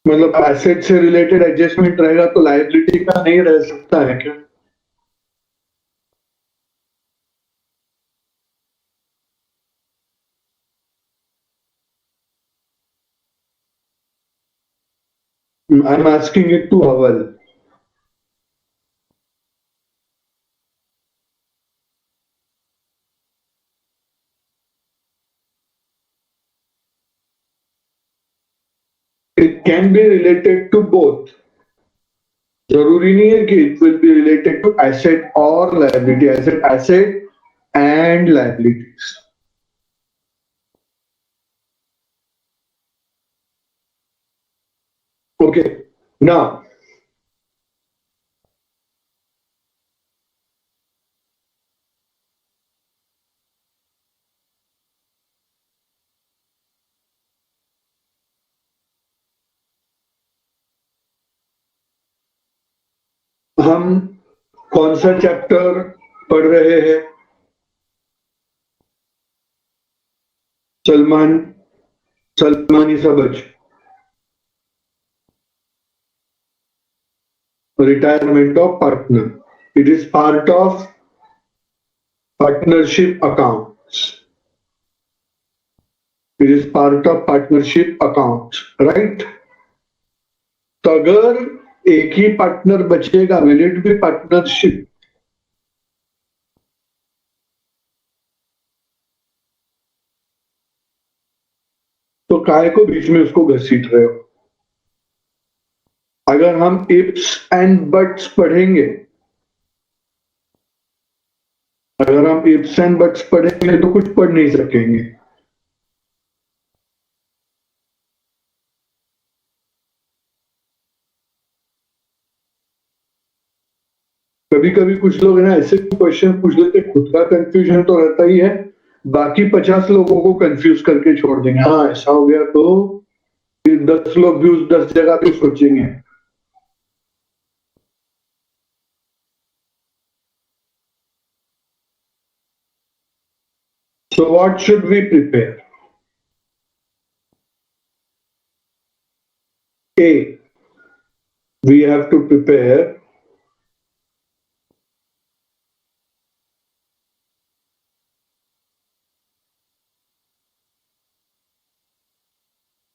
मतलब एसेट से related adjustment रहेगा तो लायबिलिटी का नहीं रह सकता है क्या? I am asking it to हवल. It can be related to both. जरूरी नहीं है कि it will be related to asset और liability. Asset and liabilities. Okay. Now हम कौन सा चैप्टर पढ़ रहे हैं? Salmani सबज. Retirement of partner. It is part of partnership accounts. It is part of partnership accounts, right? तो अगर एक ही पार्टनर बचेगा, will it be partnership? तो काय को बीच में उसको घसीट रहे हो? अगर हम इफ्स एंड बट्स पढ़ेंगे, अगर हम इफ्स एंड बट्स पढ़ेंगे तो कुछ पढ़ नहीं सकेंगे. कभी कभी कुछ लोग ना ऐसे क्वेश्चन पूछ लेते, खुद का कंफ्यूजन तो रहता ही है, बाकी 50 लोगों को कंफ्यूज करके छोड़ देंगे. हाँ ऐसा हो गया तो फिर 10 लोग भी उस 10 जगह पे सोचेंगे. So what should we prepare? A, we have to prepare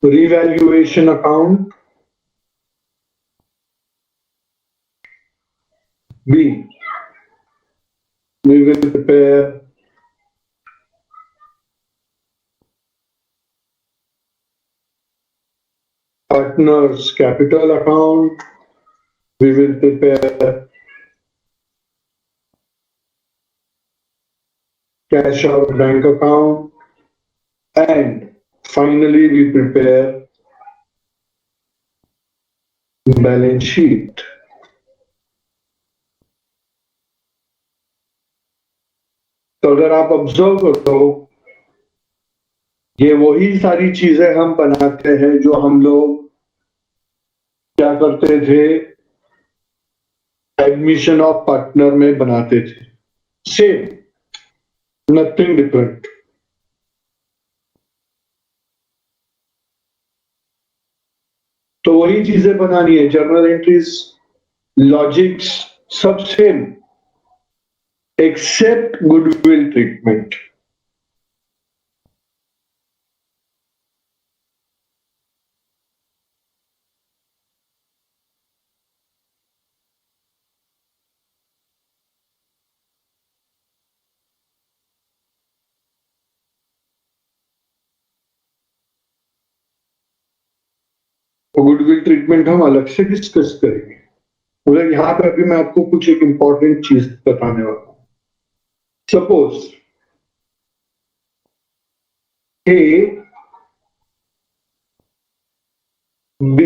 revaluation account. B, we will prepare partners capital account. We will prepare cash out bank account. And finally, we prepare balance sheet. तो अगर आप observe करो, ये वही सारी चीजें हम बनाते हैं जो हम लोग क्या करते थे, एडमिशन ऑफ पार्टनर में बनाते थे. Same, nothing different. तो वही चीजें बनानी है. जर्नल एंट्रीज, लॉजिक्स सब same, except goodwill treatment. Goodwill treatment हम अलग से डिस्कस करेंगे, मगर यहाँ पे अभी मैं आपको कुछ एक इंपॉर्टेंट चीज बताने वाला हूं. Suppose A, B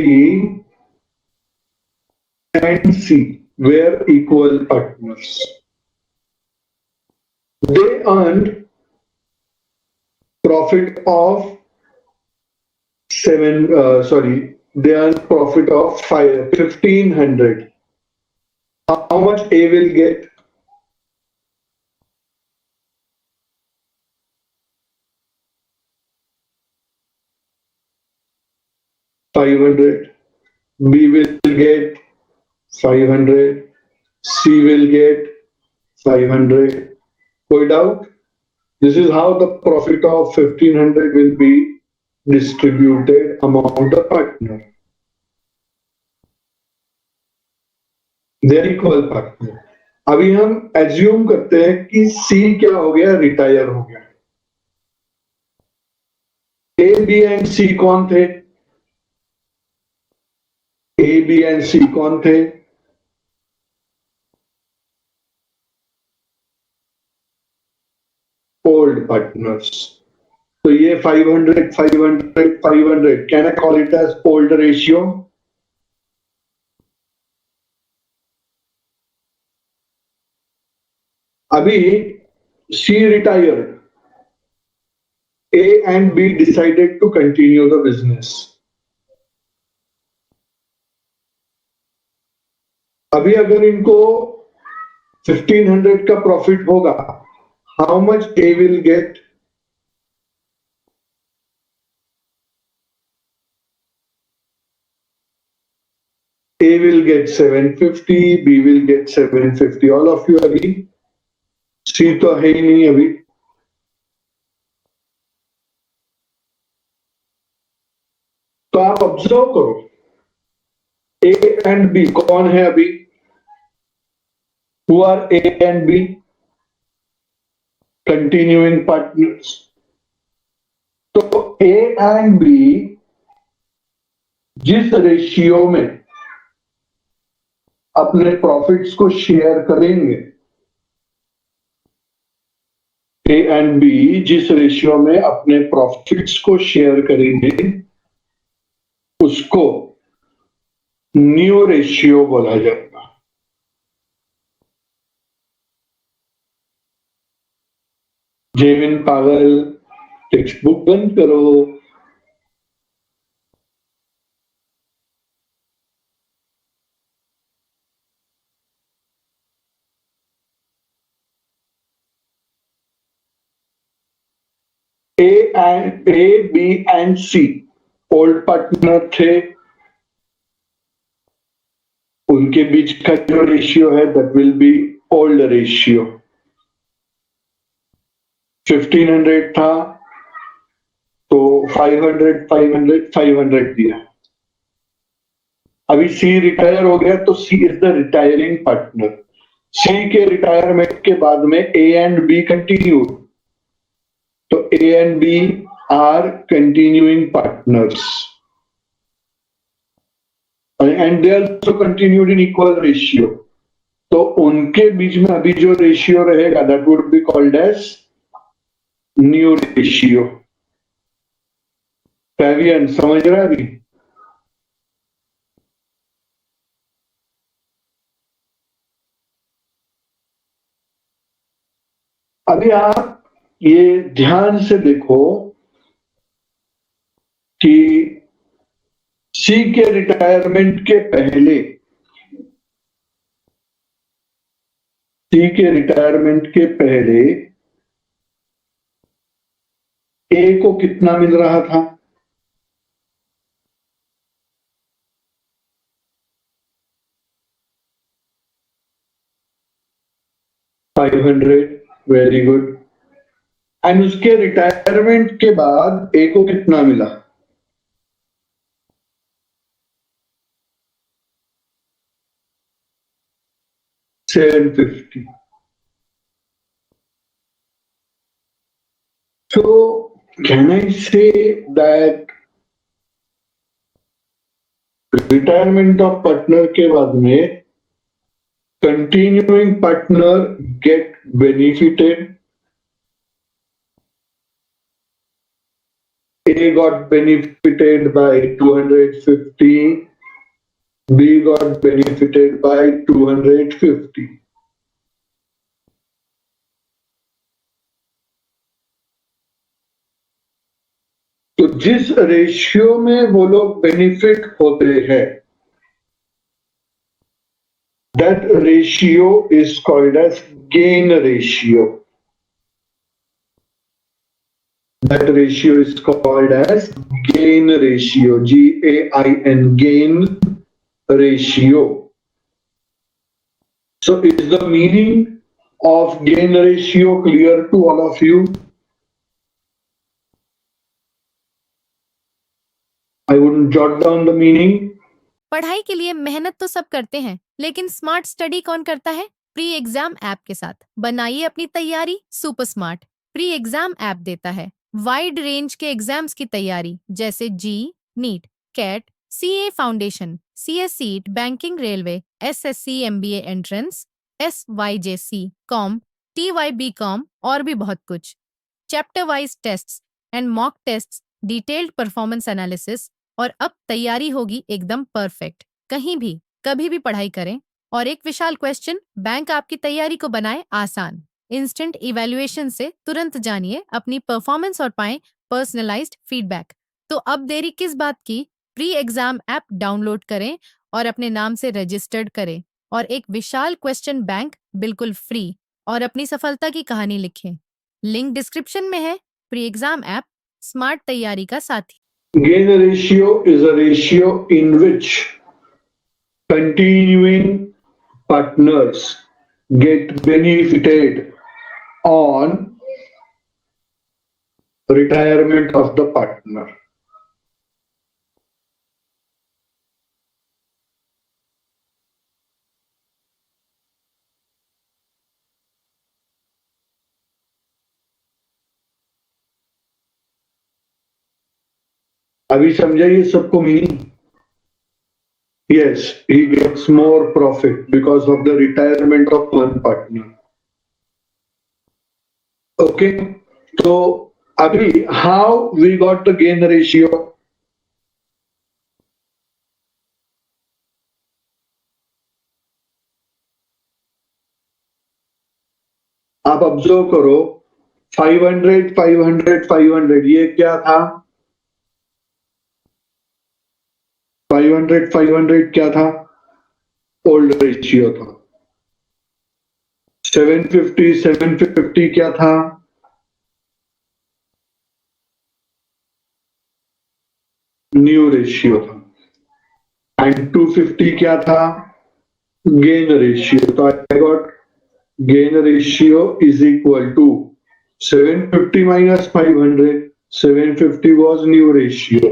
and C were equal partners. They earned profit of they earned profit of 1,500. How much A will get? $500. B will get 500, C will get 500. कोई doubt? This is how the profit of 1500 will be distributed among the partner. They are equal partner. अभी हम assume करते हैं कि C क्या हो गया, retire हो गया. A, B एंड C कौन थे? A, B एंड C कौन थे? Old partners. तो ये 500, 500, 500. Can I call it as old ratio? अभी C retired. A and B decided to continue the business. अभी अगर इनको 1500 का प्रॉफिट होगा, how much A will get? A will get 750, B will get 750. All of you agree? C तो है ही नहीं अभी. तो आप ऑब्जर्व करो, A एंड B कौन है अभी? Who are A and B? Continuing partners. तो A and B जिस रेशियो में अपने प्रॉफिट्स को शेयर करेंगे, A एंड B जिस रेशियो में अपने प्रॉफिट्स को शेयर करेंगे, उसको न्यू रेशियो बोला जाएगा. जेविन पागल, टेक्स्ट बुक बंद करो. A, B and C old partner थे. उनके बीच का जो रेशियो है that will be old ratio. 1500 था तो 500, 500, 500 दिया. अभी C रिटायर हो गया तो C is the retiring partner. C के रिटायरमेंट के बाद में A एंड B कंटिन्यू. तो A and B are continuing partners. And they also continued in equal ratio. तो उनके बीच में अभी जो रेशियो रहेगा that would be called as new ratio. Fabian, समझ रहा है अभी? अभी आप ये ध्यान से देखो कि C के रिटायरमेंट के पहले, C के रिटायरमेंट के पहले A को कितना मिल रहा था? $500. Very good. एंड उसके रिटायरमेंट के बाद A को कितना मिला? $750. So can I say that retirement of partner के बाद में continuing partner get benefited? A got benefited by 250, B got benefited by 250. तो जिस रेशियो में वो लोग बेनिफिट होते हैं, that ratio is called as gain ratio. That ratio is called as gain ratio, GAIN, gain ratio. So is the meaning of gain ratio clear to all of you? I would jot down the meaning. पढ़ाई के लिए मेहनत तो सब करते हैं, लेकिन smart study कौन करता है? प्री एग्जाम ऐप के साथ बनाइए अपनी तैयारी super smart. Pre exam app देता है वाइड रेंज के एग्जाम्स की तैयारी, जैसे JEE, NEET, CAT, CA foundation, CS seat, banking, railway, SSC, MBA entrance, SYJC, com, TYB com और भी बहुत कुछ। Chapter wise tests and mock tests, detailed performance analysis, और अब तैयारी होगी एकदम परफेक्ट। कहीं भी कभी भी पढ़ाई करें। और एक विशाल क्वेश्चन बैंक आपकी तैयारी को बनाए आसान। इंस्टेंट इवैल्यूएशन से तुरंत जानिए अपनी परफॉर्मेंस और पाएं पर्सनलाइज्ड फीडबैक। तो अब देरी किस बात की? प्री एग्जाम ऐप डाउनलोड करें और अपने नाम से रजिस्टर्ड करें और एक विशाल क्वेश्चन बैंक बिल्कुल फ्री और अपनी सफलता की कहानी लिखें। लिंक डिस्क्रिप्शन में है। प्री एग्जाम ऐप स्मार्ट तैयारी का साथी। Gain ratio is a ratio in which continuing partners get benefited on retirement of the partner. अभी समझाइए सबको meaning. Yes, he gets more profit because of the retirement of one partner. Okay, so अभी how we got the gain ratio? आप observe करो 500 500 500 ये क्या था? 500 500 क्या था? ओल्ड रेशियो था। 750 750 क्या था? न्यू रेशियो था। एंड 250 क्या था? Gain ratio. तो I got gain ratio is equal to 750 minus 500. 750 was new ratio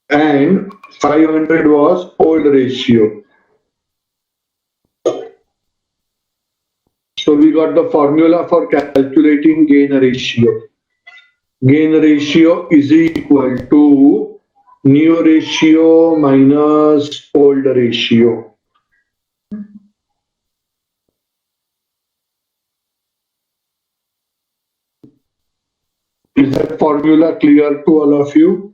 and 500 was old ratio. So we got the formula for calculating gain ratio. Gain ratio is equal to new ratio minus old ratio. Is that formula clear to all of you?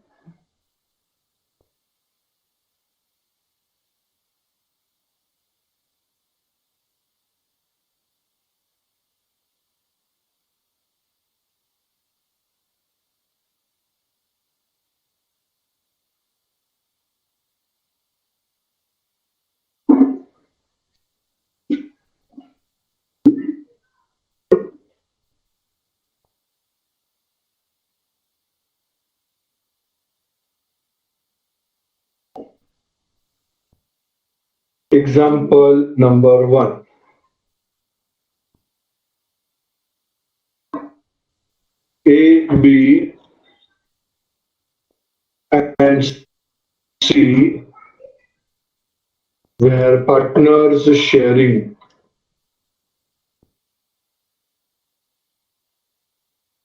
Example number 1. A, B, and C were partners sharing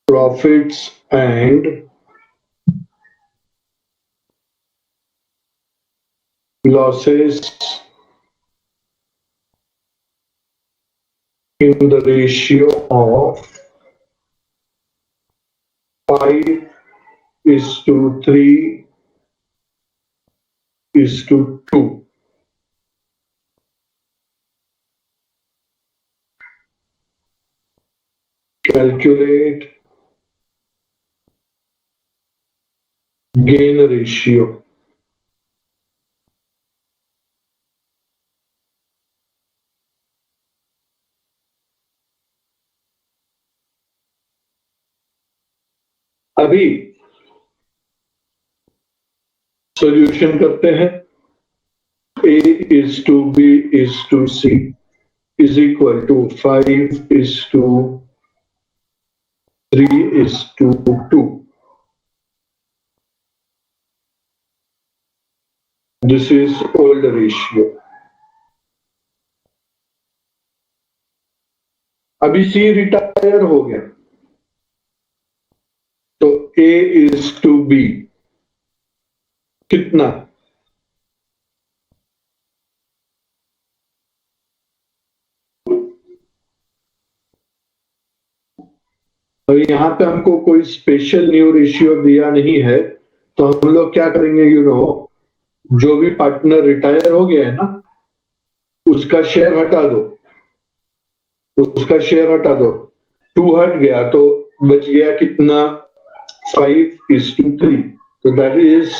profits and losses in the ratio of 5:3:2. Calculate gain ratio. अभी solution करते हैं। A is to B is to C is equal to 5 is to 3 is to 2. This is old ratio. अभी C retire हो गया तो A is to B कितना? और यहाँ पे हमको कोई स्पेशल न्यू रेशियो दिया नहीं है, तो हम लोग क्या करेंगे, जो भी पार्टनर रिटायर हो गया है ना, उसका शेयर हटा दो, उसका शेयर हटा दो। 2 हट गया तो बच गया कितना? 5:3. तो that is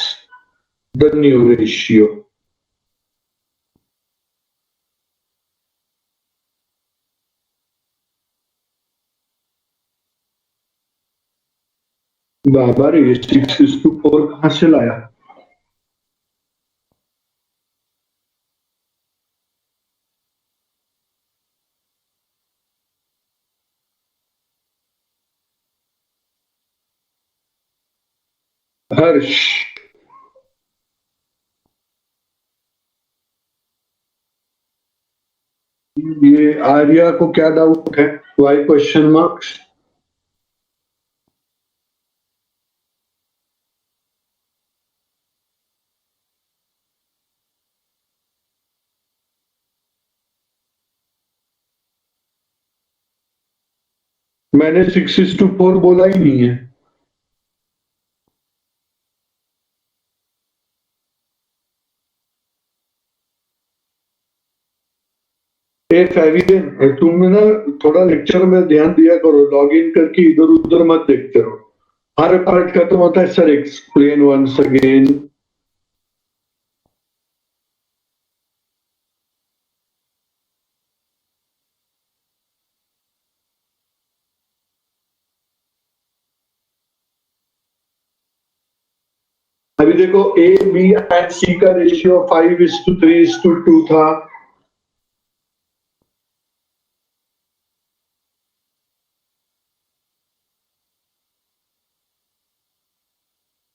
the new ratio. बाबा रे, 6:4 कहां से लाया? हर्ष, ये आर्या को क्या डाउट है? Why question marks? मैंने 6:4 बोला ही नहीं है। फैवियन, तुम ना थोड़ा लेक्चर में ध्यान दिया करो, लॉग इन करके इधर उधर मत देखते रहो। हर पार्ट खत्म होता है, सर एक्सप्लेन वंस अगेन। अभी देखो, ए बी एंड सी का रेशियो 5:3:2 था।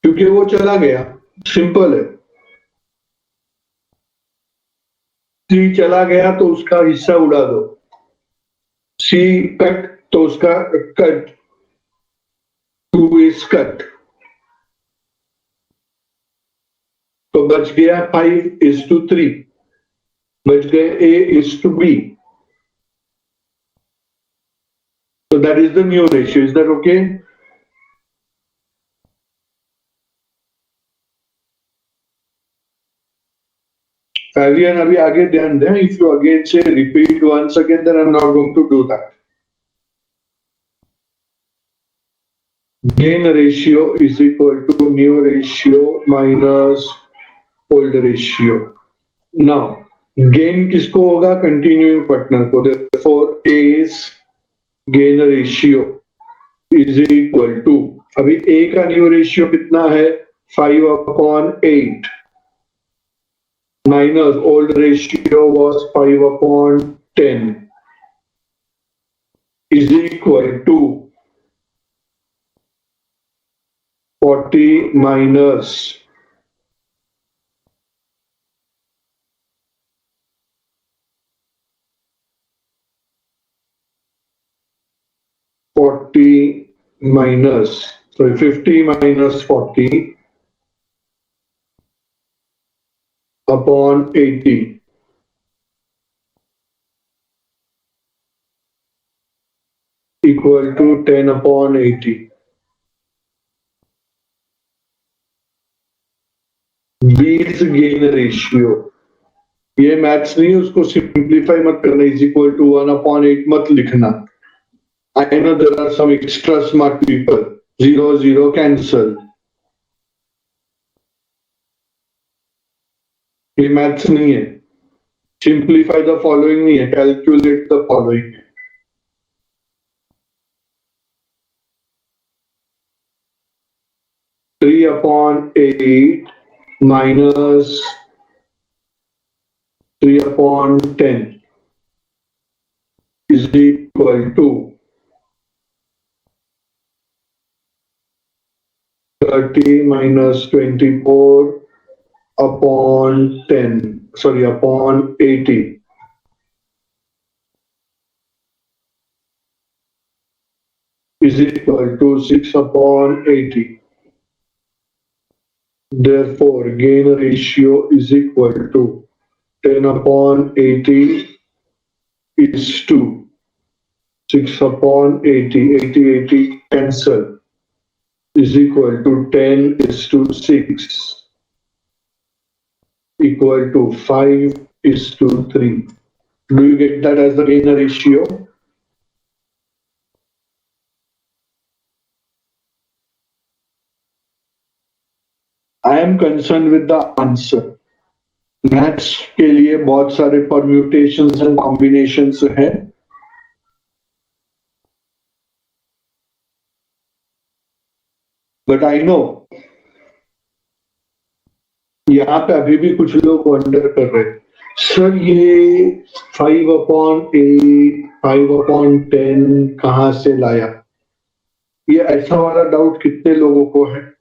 क्योंकि वो चला गया, सिंपल है। सी चला गया तो उसका हिस्सा उड़ा दो। सी कट तो उसका कट, 2 इज कट, तो बच गया 5:3। बच गए A:B। So that is the new ratio. Is that okay? Fabian, अभी आगे ध्यान दें. If you again say repeat once again, then I'm not going to do that. Gain ratio is equal to new ratio minus old ratio. Now, gain किसको होगा? Continuing partner को. Therefore, A's gain ratio is equal to, अभी A का new ratio कितना है? 5/8 minus old ratio was 5/10 is equal to 40 minus 50 minus 40 upon 80 equal to 10/80. B's gain ratio, ये maths नहीं, उसको सिंप्लीफाई मत करना, इज इक्वल टू 1/8 मत लिखना। I know there are some extra smart people. 0 cancel. ये मैथ्स नहीं है। सिंप्लीफाई द फॉलोइंग नहीं है, calculate the following. Three upon 8 minus 3/10 is equal to 30 minus 24/10, upon 80 is equal to 6/80. Therefore, gain ratio is equal to 10/80 is to 6/80. 80 cancel is equal to 10:6 equal to 5:3. Do you get that as the gain ratio? I am concerned with the answer. Maths के लिए बहुत सारे permutations and combinations हैं. But I know यहाँ पे अभी भी कुछ लोग वंडर कर रहे हैं, सर ये 5/8, 5/10 कहाँ से लाया? ये ऐसा वाला डाउट कितने लोगों को है?